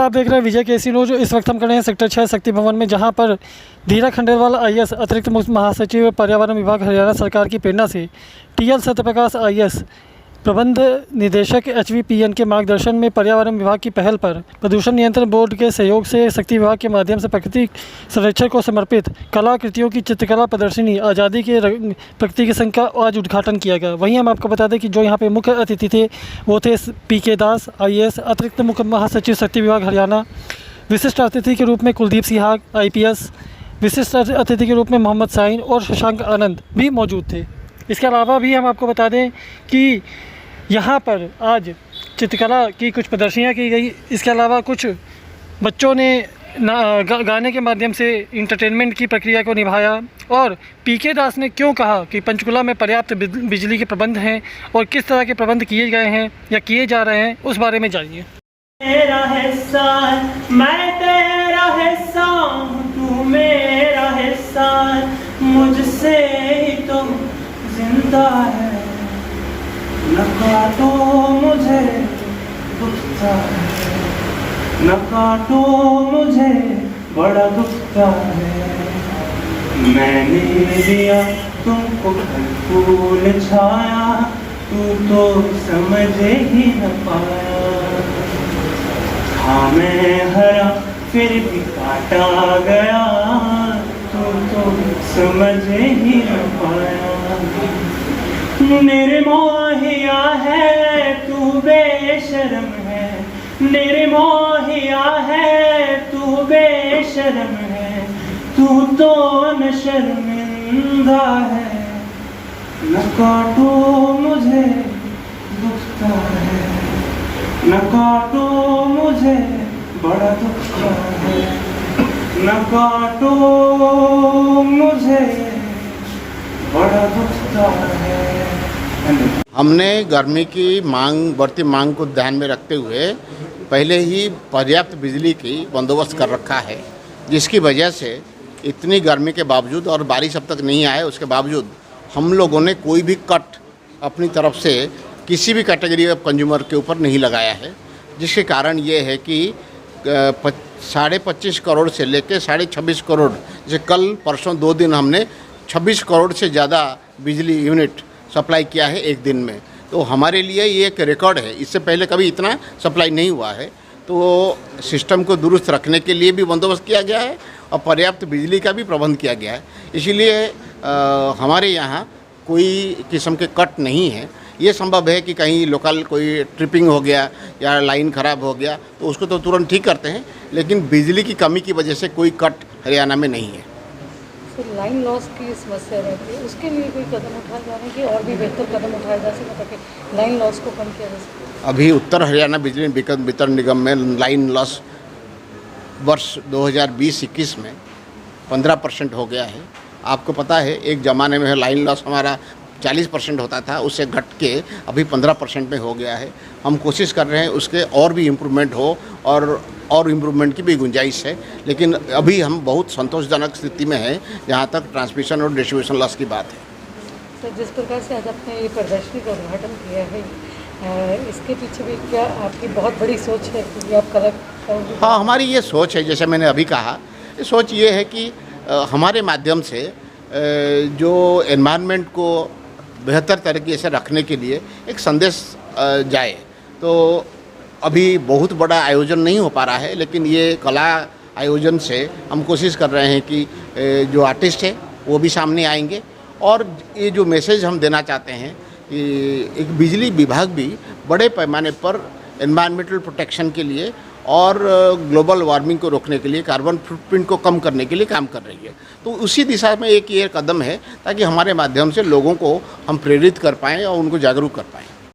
आप देख रहे हैं विजय केसी न्यूज। इस वक्त हम खड़े हैं सेक्टर 6 शक्ति भवन में, जहां पर धीरा खंडेलवाल आईएएस अतिरिक्त मुख्य महासचिव पर्यावरण विभाग हरियाणा सरकार की प्रेरणा से टीएल सत्यप्रकाश आईएएस प्रबंध निदेशक एचवीपीएन के मार्गदर्शन में पर्यावरण विभाग की पहल पर प्रदूषण नियंत्रण बोर्ड के सहयोग से शक्ति विभाग के माध्यम से प्रकृति संरक्षण को समर्पित कलाकृतियों की चित्रकला प्रदर्शनी आज़ादी के प्रकृति के संग का आज उद्घाटन किया गया। वहीं हम आपको बता दें कि जो यहाँ पे मुख्य अतिथि थे वो थे पीके दास आईएएस अतिरिक्त मुख्य महासचिव शक्ति विभाग हरियाणा। विशिष्ट अतिथि के रूप में कुलदीप सिहाग आईपीएस, विशिष्ट अतिथि के रूप में मोहम्मद साइन और शशांक आनंद भी मौजूद थे। इसके अलावा भी हम आपको बता दें कि यहाँ पर आज चित्रकला की कुछ प्रदर्शनियाँ की गई। इसके अलावा कुछ बच्चों ने गाने के माध्यम से इंटरटेनमेंट की प्रक्रिया को निभाया। और पीके दास ने क्यों कहा कि पंचकुला में पर्याप्त बिजली के प्रबंध हैं और किस तरह के प्रबंध किए गए हैं या किए जा रहे हैं, उस बारे में जानिए। मेरा हिस्सा मैं तेरा हिस्सा हूँ, तू मेरा हिस्सा मुझसे ही तो जिंदा है। न काटो मुझे दुखता है, न काटो मुझे बड़ा दुखता है। मैंने दिया तुमको फूल छाया, तू तो समझ ही न पाया। हाँ मैं हरा फिर भी काटा गया, तू तो समझ ही न पाया। निर्मोहिया है तू बेशर्म है, निर्मोहिया है तू बेशर्म है, तू तो न शर्मिंदा है। न काटो मुझे दुखता है, न काटो मुझे बड़ा दुखता है, न काटो मुझे बड़ा दुखता है। हमने गर्मी की बढ़ती मांग को ध्यान में रखते हुए पहले ही पर्याप्त बिजली की बंदोबस्त कर रखा है, जिसकी वजह से इतनी गर्मी के बावजूद और बारिश अब तक नहीं आए उसके बावजूद हम लोगों ने कोई भी कट अपनी तरफ से किसी भी कैटेगरी ऑफ कंज्यूमर के ऊपर नहीं लगाया है। जिसके कारण ये है कि 25.5 करोड़ से लेकर 26.5 करोड़, जैसे कल परसों 2 दिन हमने 26 करोड़ से ज़्यादा बिजली यूनिट सप्लाई किया है एक दिन में। तो हमारे लिए ये एक रिकॉर्ड है, इससे पहले कभी इतना सप्लाई नहीं हुआ है। तो सिस्टम को दुरुस्त रखने के लिए भी बंदोबस्त किया गया है और पर्याप्त बिजली का भी प्रबंध किया गया है। इसीलिए हमारे यहाँ कोई किस्म के कट नहीं है। ये संभव है कि कहीं लोकल कोई ट्रिपिंग हो गया या लाइन ख़राब हो गया तो उसको तो तुरंत ठीक करते हैं, लेकिन बिजली की कमी की वजह से कोई कट हरियाणा में नहीं है। लाइन लॉस की समस्या रहती है, उसके लिए कोई कदम उठाए जा रहे हैं कि और भी बेहतर कदम उठाए जा सके ताकि लाइन लॉस को कम किया जा सके? अभी उत्तर हरियाणा बिजली वितरण निगम में लाइन लॉस वर्ष 2020-21 में 15% हो गया है। आपको पता है एक ज़माने में लाइन लॉस हमारा 40% होता था, उससे घट के अभी 15% में हो गया है। हम कोशिश कर रहे हैं उसके और भी इम्प्रूवमेंट हो और इम्प्रूवमेंट की भी गुंजाइश है, लेकिन अभी हम बहुत संतोषजनक स्थिति में हैं जहाँ तक ट्रांसमिशन और डिस्ट्रीब्यूशन लॉस की बात है। सर, जिस प्रकार से आज आपने ये प्रदर्शनी का उद्घाटन किया है, इसके पीछे भी क्या आपकी बहुत बड़ी सोच है कि आप करोगे? हाँ, हमारी ये सोच है, जैसे मैंने अभी कहा, सोच ये है कि हमारे माध्यम से जो एनवायरनमेंट को बेहतर तरीके से रखने के लिए एक संदेश जाए। तो अभी बहुत बड़ा आयोजन नहीं हो पा रहा है, लेकिन ये कला आयोजन से हम कोशिश कर रहे हैं कि जो आर्टिस्ट है वो भी सामने आएंगे। और ये जो मैसेज हम देना चाहते हैं कि एक बिजली विभाग भी बड़े पैमाने पर एनवायरमेंटल प्रोटेक्शन के लिए और ग्लोबल वार्मिंग को रोकने के लिए, कार्बन फुटप्रिंट को कम करने के लिए काम कर रही है। तो उसी दिशा में एक ये कदम है ताकि हमारे माध्यम से लोगों को हम प्रेरित कर पाएँ और उनको जागरूक कर पाएँ।